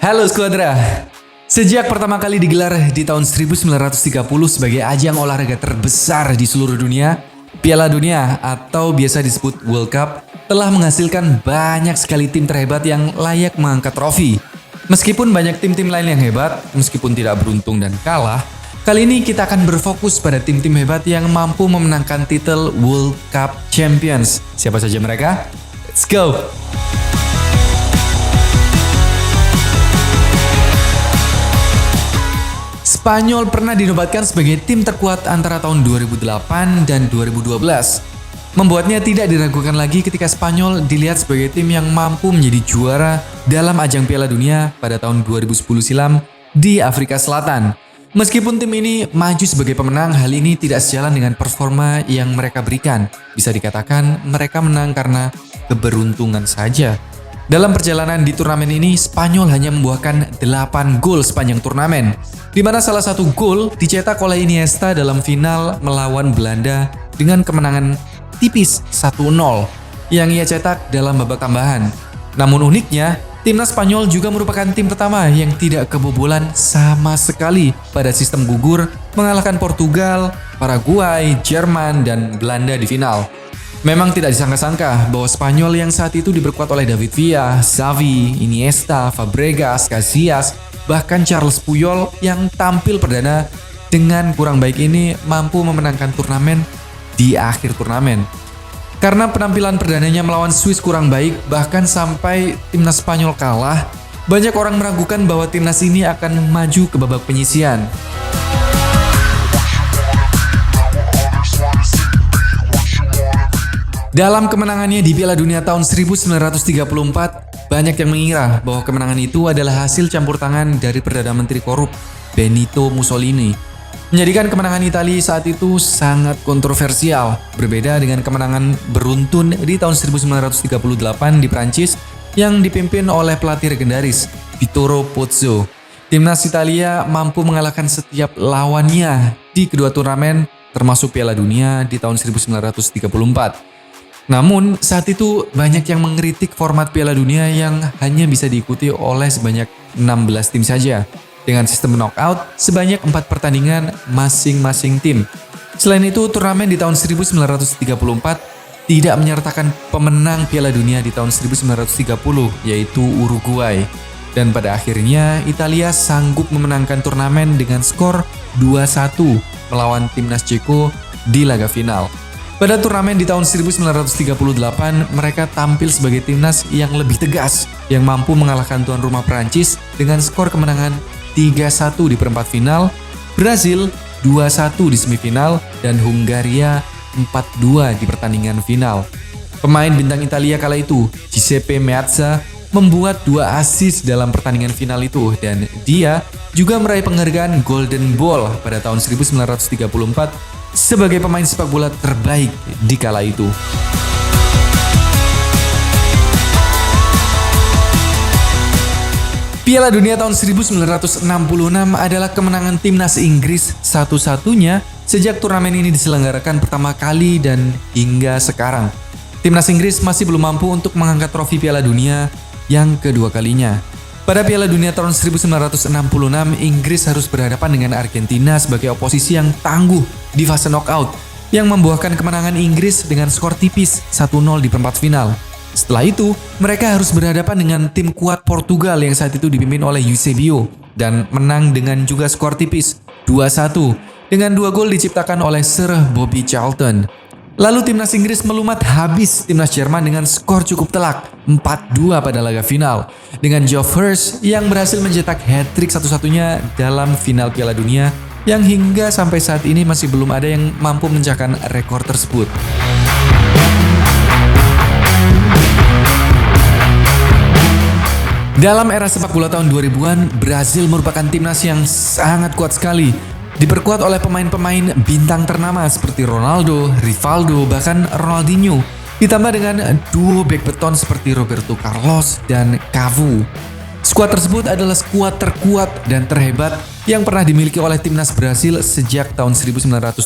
Halo Squadra. Sejak pertama kali digelar di tahun 1930 sebagai ajang olahraga terbesar di seluruh dunia, Piala Dunia atau biasa disebut World Cup telah menghasilkan banyak sekali tim terhebat yang layak mengangkat trofi. Meskipun banyak tim-tim lain yang hebat, meskipun tidak beruntung dan kalah, kali ini kita akan berfokus pada tim-tim hebat yang mampu memenangkan titel World Cup Champions. Siapa saja mereka? Let's go! Spanyol pernah dinobatkan sebagai tim terkuat antara tahun 2008 dan 2012. Membuatnya tidak diragukan lagi ketika Spanyol dilihat sebagai tim yang mampu menjadi juara dalam ajang Piala Dunia pada tahun 2010 silam di Afrika Selatan. Meskipun tim ini maju sebagai pemenang, hal ini tidak sejalan dengan performa yang mereka berikan. Bisa dikatakan mereka menang karena keberuntungan saja. Dalam perjalanan di turnamen ini, Spanyol hanya membuahkan 8 gol sepanjang turnamen, di mana salah satu gol dicetak oleh Iniesta dalam final melawan Belanda dengan kemenangan tipis 1-0 yang ia cetak dalam babak tambahan. Namun uniknya, timnas Spanyol juga merupakan tim pertama yang tidak kebobolan sama sekali pada sistem gugur, mengalahkan Portugal, Paraguay, Jerman, dan Belanda di final. Memang tidak disangka-sangka bahwa Spanyol yang saat itu diperkuat oleh David Villa, Xavi, Iniesta, Fabregas, Casillas, bahkan Charles Puyol yang tampil perdana dengan kurang baik ini mampu memenangkan turnamen di akhir turnamen. Karena penampilan perdananya melawan Swiss kurang baik, bahkan sampai timnas Spanyol kalah, banyak orang meragukan bahwa timnas ini akan maju ke babak penyisihan. Dalam kemenangannya di Piala Dunia tahun 1934, banyak yang mengira bahwa kemenangan itu adalah hasil campur tangan dari Perdana Menteri korup Benito Mussolini. Menjadikan kemenangan Italia saat itu sangat kontroversial, berbeda dengan kemenangan beruntun di tahun 1938 di Prancis yang dipimpin oleh pelatih legendaris Vittore Pozzo. Timnas Italia mampu mengalahkan setiap lawannya di kedua turnamen, termasuk Piala Dunia di tahun 1934. Namun, saat itu banyak yang mengkritik format Piala Dunia yang hanya bisa diikuti oleh sebanyak 16 tim saja, dengan sistem knockout sebanyak 4 pertandingan masing-masing tim. Selain itu, turnamen di tahun 1934 tidak menyertakan pemenang Piala Dunia di tahun 1930, yaitu Uruguay. Dan pada akhirnya, Italia sanggup memenangkan turnamen dengan skor 2-1 melawan timnas Ceko di laga final. Pada turnamen di tahun 1938, mereka tampil sebagai timnas yang lebih tegas, yang mampu mengalahkan tuan rumah Prancis dengan skor kemenangan 3-1 di perempat final, Brazil 2-1 di semifinal, dan Hungaria 4-2 di pertandingan final. Pemain bintang Italia kala itu, Giuseppe Meazza, membuat 2 assist dalam pertandingan final itu, dan dia juga meraih penghargaan Golden Ball pada tahun 1934 sebagai pemain sepak bola terbaik di kala itu. Piala Dunia tahun 1966 adalah kemenangan timnas Inggris satu-satunya sejak turnamen ini diselenggarakan pertama kali dan hingga sekarang. Timnas Inggris masih belum mampu untuk mengangkat trofi Piala Dunia yang kedua kalinya. Pada Piala Dunia tahun 1966, Inggris harus berhadapan dengan Argentina sebagai oposisi yang tangguh di fase knockout, yang membuahkan kemenangan Inggris dengan skor tipis 1-0 di perempat final. Setelah itu, mereka harus berhadapan dengan tim kuat Portugal yang saat itu dipimpin oleh Eusebio, dan menang dengan juga skor tipis 2-1, dengan 2 gol diciptakan oleh Sir Bobby Charlton. Lalu timnas Inggris melumat habis timnas Jerman dengan skor cukup telak 4-2 pada laga final, dengan Geoff Hurst yang berhasil mencetak hat-trick satu-satunya dalam final Piala Dunia yang hingga sampai saat ini masih belum ada yang mampu memecahkan rekor tersebut. Dalam era sepak bola tahun 2000-an, Brazil merupakan timnas yang sangat kuat sekali. Diperkuat oleh pemain-pemain bintang ternama seperti Ronaldo, Rivaldo, bahkan Ronaldinho. Ditambah dengan duo bek beton seperti Roberto Carlos dan Cafu. Skuad tersebut adalah skuad terkuat dan terhebat yang pernah dimiliki oleh timnas Brasil sejak tahun 1970,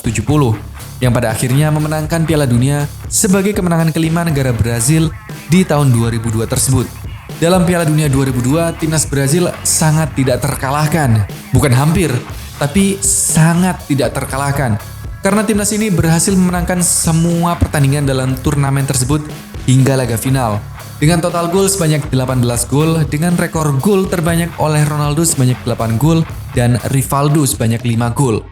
yang pada akhirnya memenangkan Piala Dunia sebagai kemenangan kelima negara Brazil di tahun 2002 tersebut. Dalam Piala Dunia 2002, timnas Brazil sangat tidak terkalahkan. Bukan hampir, tapi sangat tidak terkalahkan. Karena timnas ini berhasil memenangkan semua pertandingan dalam turnamen tersebut hingga laga final. Dengan total gol sebanyak 18 gol, dengan rekor gol terbanyak oleh Ronaldo sebanyak 8 gol, dan Rivaldo sebanyak 5 gol.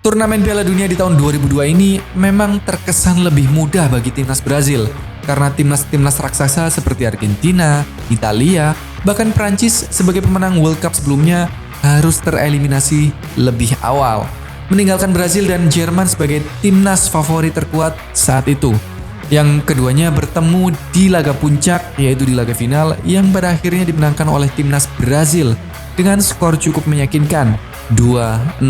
Turnamen Piala Dunia di tahun 2002 ini memang terkesan lebih mudah bagi timnas Brazil, karena timnas-timnas raksasa seperti Argentina, Italia, bahkan Prancis sebagai pemenang World Cup sebelumnya harus tereliminasi lebih awal, meninggalkan Brazil dan Jerman sebagai timnas favorit terkuat saat itu. Yang keduanya bertemu di laga puncak, yaitu di laga final yang pada akhirnya dimenangkan oleh timnas Brazil dengan skor cukup meyakinkan 2-0.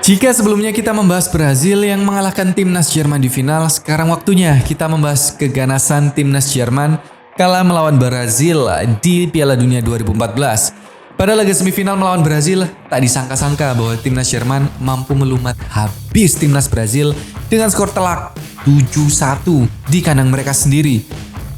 Jika sebelumnya kita membahas Brazil yang mengalahkan timnas Jerman di final, sekarang waktunya kita membahas keganasan timnas Jerman kala melawan Brazil di Piala Dunia 2014. Pada laga semifinal melawan Brazil, tak disangka-sangka bahwa timnas Jerman mampu melumat habis timnas Brazil dengan skor telak 7-1 di kandang mereka sendiri.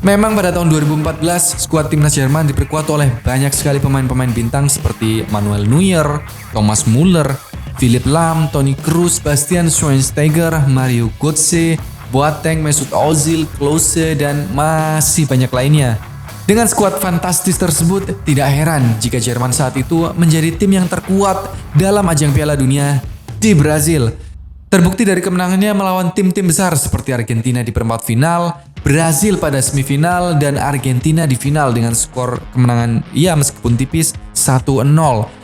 Memang pada tahun 2014, skuad timnas Jerman diperkuat oleh banyak sekali pemain-pemain bintang seperti Manuel Neuer, Thomas Müller, Philipp Lahm, Toni Kroos, Bastian Schweinsteiger, Mario Götze, Boateng, Mesut Ozil, Klose, dan masih banyak lainnya. Dengan skuad fantastis tersebut, tidak heran jika Jerman saat itu menjadi tim yang terkuat dalam ajang Piala Dunia di Brazil. Terbukti dari kemenangannya melawan tim-tim besar seperti Argentina di perempat final, Brazil pada semifinal, dan Argentina di final dengan skor kemenangan meskipun tipis 1-0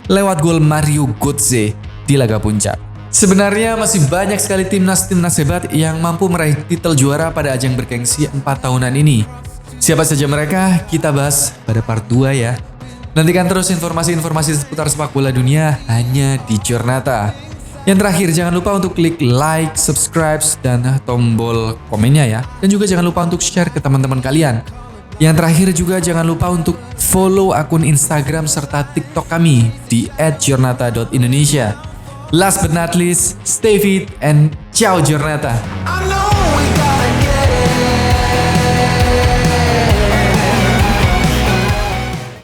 lewat gol Mario Götze di laga puncak. Sebenarnya masih banyak sekali timnas-timnas hebat yang mampu meraih titel juara pada ajang bergengsi 4 tahunan ini. Siapa saja mereka, kita bahas pada part 2 ya. Nantikan terus informasi-informasi seputar sepak bola dunia hanya di Giornata. Yang terakhir, jangan lupa untuk klik like, subscribe, dan tombol komennya ya. Dan juga jangan lupa untuk share ke teman-teman kalian. Yang terakhir juga jangan lupa untuk follow akun Instagram serta TikTok kami di @giornata.indonesia. Last but not least, stay fit and ciao Giornata.